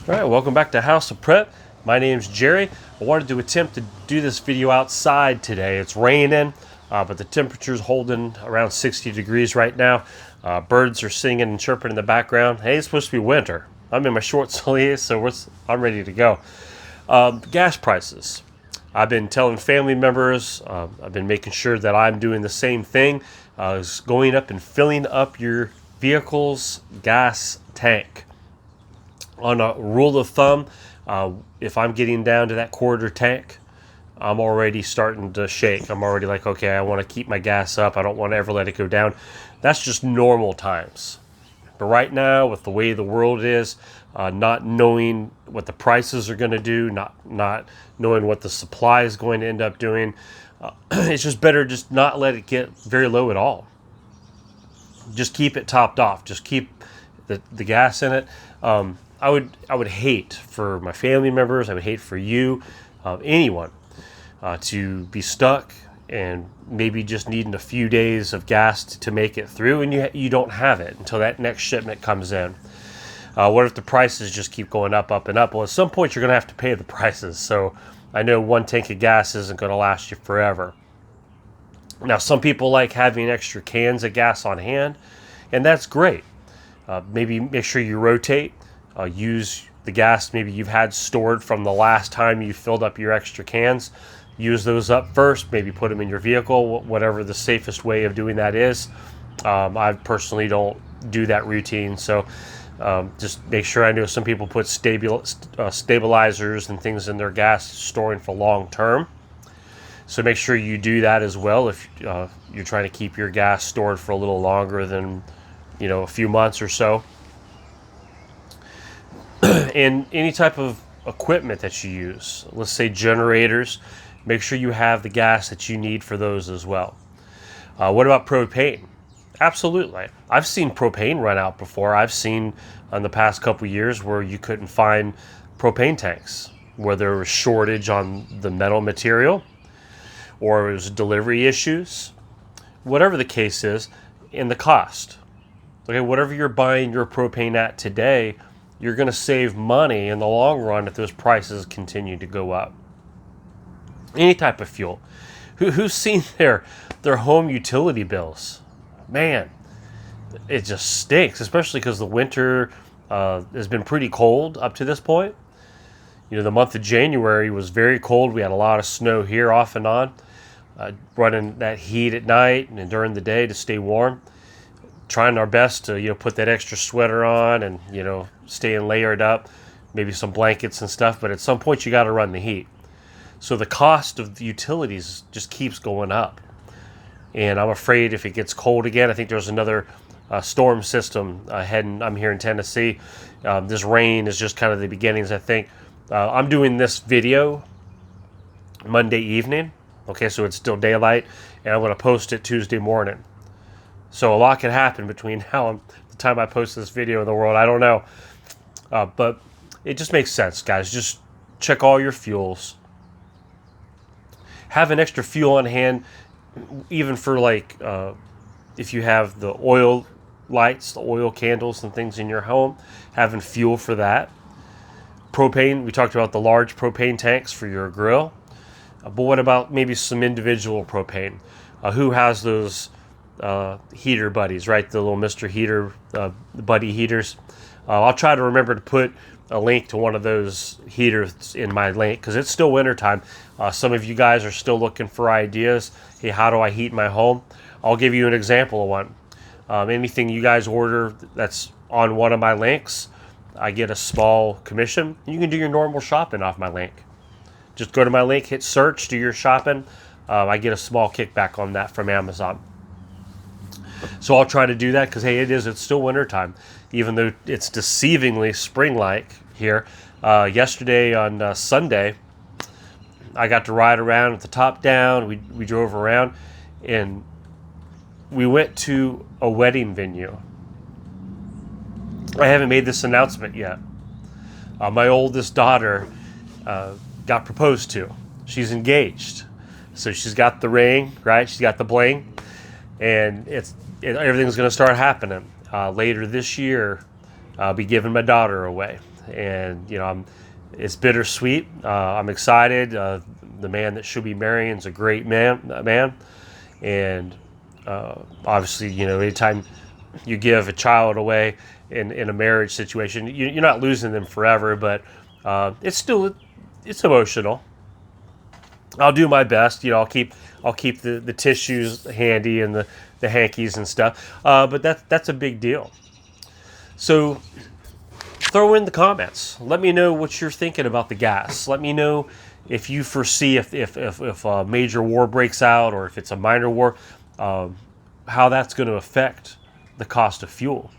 All right, welcome back to House of Prep. My name's Jerry. I wanted to attempt to do this video outside today. It's raining, but the temperature's holding around 60 degrees right now. Birds are singing and chirping in the background. Hey, it's supposed to be winter. I'm in my short sleeves, so I'm ready to go. Gas prices. I've been telling family members, I've been making sure that I'm doing the same thing, is going up and filling up your vehicle's gas tank. On a rule of thumb, if I'm getting down to that quarter tank, I'm already starting to shake. I'm already like, okay, I want to keep my gas up. I don't want to ever let it go down. That's just normal times. But right now, with the way the world is, not knowing what the prices are going to do, not knowing what the supply is going to end up doing, it's just better just not let it get very low at all. Just keep it topped off. Just keep the gas in it. I would hate for my family members, I would hate for you, anyone, to be stuck and maybe just needing a few days of gas to make it through, and you don't have it until that next shipment comes in. What if the prices just keep going up, and up? Well, at some point you're going to have to pay the prices. So I know one tank of gas isn't going to last you forever. Now, some people like having extra cans of gas on hand, and that's great. Maybe make sure you rotate. Use the gas maybe you've had stored from the last time you filled up your extra cans. Use those up first, maybe put them in your vehicle, whatever the safest way of doing that is. I personally don't do that routine, so just make sure. I know some people put stabilizers and things in their gas storing for long term. So make sure you do that as well if you're trying to keep your gas stored for a little longer than a few months or so. And any type of equipment that you use, let's say generators, make sure you have the gas that you need for those as well. What about propane? Absolutely. I've seen propane run out before. I've seen in the past couple years where you couldn't find propane tanks, where there was shortage on the metal material, or it was delivery issues, whatever the case is, and the cost. Okay, whatever you're buying your propane at today, you're going to save money in the long run if those prices continue to go up. Any type of fuel. Who's seen their home utility bills? Man, it just stinks, especially because the winter has been pretty cold up to this point. The month of January was very cold. We had a lot of snow here off and on. Running that heat at night and during the day to stay warm. Trying our best to put that extra sweater on and staying layered up, maybe some blankets and stuff, but at some point you got to run the heat. So the cost of the utilities just keeps going up, and I'm afraid if it gets cold again, I think there's another storm system heading. I'm here in Tennessee. This rain is just kind of the beginnings, I think. I'm doing this video Monday evening, okay, so it's still daylight, and I'm going to post it Tuesday morning. So a lot can happen between now and the time I post this video in the world. I don't know. But it just makes sense, guys. Just check all your fuels. Have an extra fuel on hand, even for if you have the oil lights, the oil candles and things in your home, having fuel for that. Propane, we talked about the large propane tanks for your grill. But what about maybe some individual propane? Who has those heater buddies, right? The little Mr. Heater buddy heaters. I'll try to remember to put a link to one of those heaters in my link because it's still wintertime. Some of you guys are still looking for ideas. Hey, how do I heat my home? I'll give you an example of one. Anything you guys order that's on one of my links, I get a small commission. You can do your normal shopping off my link. Just go to my link, hit search, do your shopping. I get a small kickback on that from Amazon. So I'll try to do that because, hey, it's still wintertime, even though it's deceivingly spring-like here. Yesterday on Sunday, I got to ride around with the top down. We drove around, and we went to a wedding venue. I haven't made this announcement yet. My oldest daughter got proposed to. She's engaged. So she's got the ring, right? She's got the bling. And everything's going to start happening. Later this year, I'll be giving my daughter away. and it's bittersweet. I'm excited. The man that she'll be marrying is a great man, and obviously, anytime you give a child away in a marriage situation, you're not losing them forever, but it's emotional. I'll do my best. I'll keep the tissues handy and the hankies and stuff. But that's a big deal. So throw in the comments. Let me know what you're thinking about the gas. Let me know if you foresee if a major war breaks out, or if it's a minor war, how that's going to affect the cost of fuel.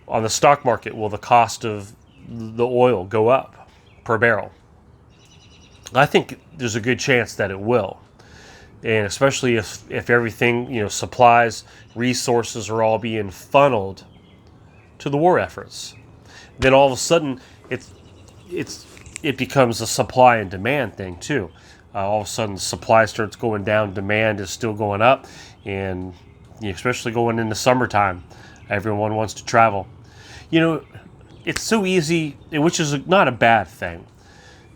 On the stock market, will the cost of the oil go up per barrel? I think there's a good chance that it will. And especially if everything, supplies, resources are all being funneled to the war efforts, then all of a sudden it becomes a supply and demand thing too. All of a sudden supply starts going down, demand is still going up, and especially going into summertime, everyone wants to travel. It's so easy, which is not a bad thing.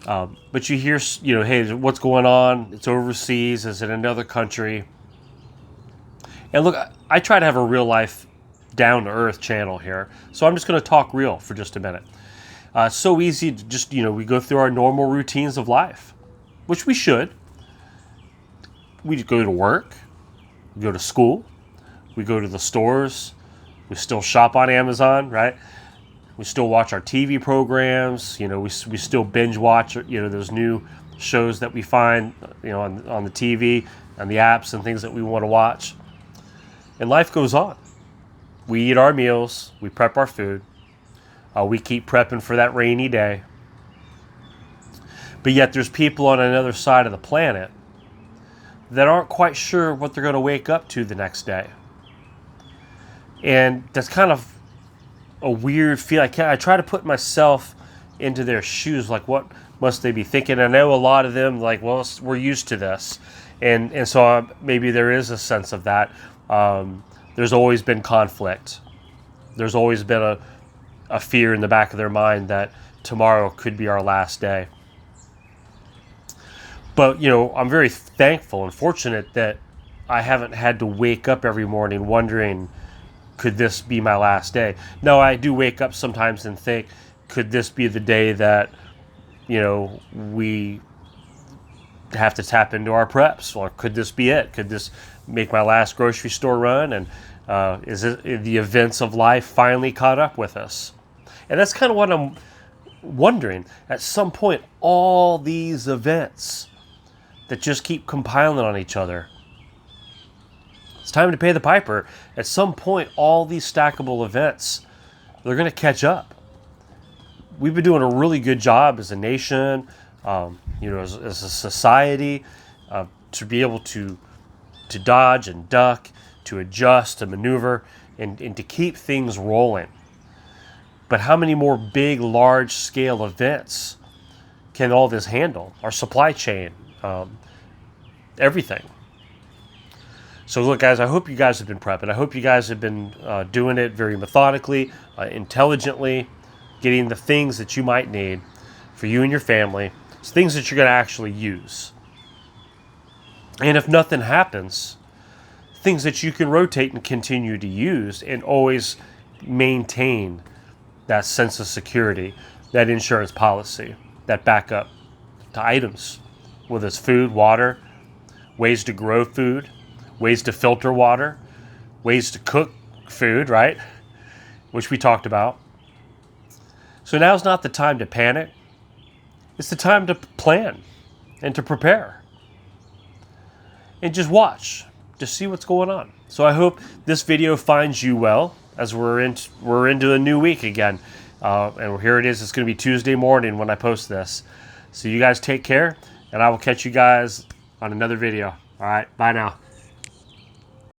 But you hear, hey, what's going on? It's overseas. It's in another country. And look, I try to have a real life, down to earth channel here, so I'm just going to talk real for just a minute. It's so easy to just, we go through our normal routines of life, which we should. We go to work, we go to school, we go to the stores, we still shop on Amazon, right? We still watch our TV programs. We still binge watch, those new shows that we find, on the TV and the apps and things that we want to watch. And life goes on. We eat our meals. We prep our food. We keep prepping for that rainy day. But yet there's people on another side of the planet that aren't quite sure what they're going to wake up to the next day. And that's kind of a weird feel. I try to put myself into their shoes, like what must they be thinking? I know a lot of them, like, well, we're used to this, and so maybe there is a sense of that. There's always been conflict. There's always been a fear in the back of their mind that tomorrow could be our last day. But I'm very thankful and fortunate that I haven't had to wake up every morning wondering, could this be my last day? No, I do wake up sometimes and think, could this be the day that, we have to tap into our preps? Or could this be it? Could this make my last grocery store run? And is it the events of life finally caught up with us? And that's kind of what I'm wondering. At some point, all these events that just keep compiling on each other, it's time to pay the piper. At some point, all these stackable events, they're going to catch up. We've been doing a really good job as a nation, as a society, to be able to dodge and duck, to adjust, to maneuver, and to keep things rolling. But how many more big, large-scale events can all this handle? Our supply chain, everything. So look, guys, I hope you guys have been prepping. I hope you guys have been doing it very methodically, intelligently, getting the things that you might need for you and your family. It's things that you're going to actually use. And if nothing happens, things that you can rotate and continue to use and always maintain that sense of security, that insurance policy, that backup to items, whether it's food, water, ways to grow food, ways to filter water, ways to cook food, right? Which we talked about. So now's not the time to panic. It's the time to plan and to prepare. And just watch. Just see what's going on. So I hope this video finds you well as we're into a new week again. And here it is. It's going to be Tuesday morning when I post this. So you guys take care, and I will catch you guys on another video. All right, bye now.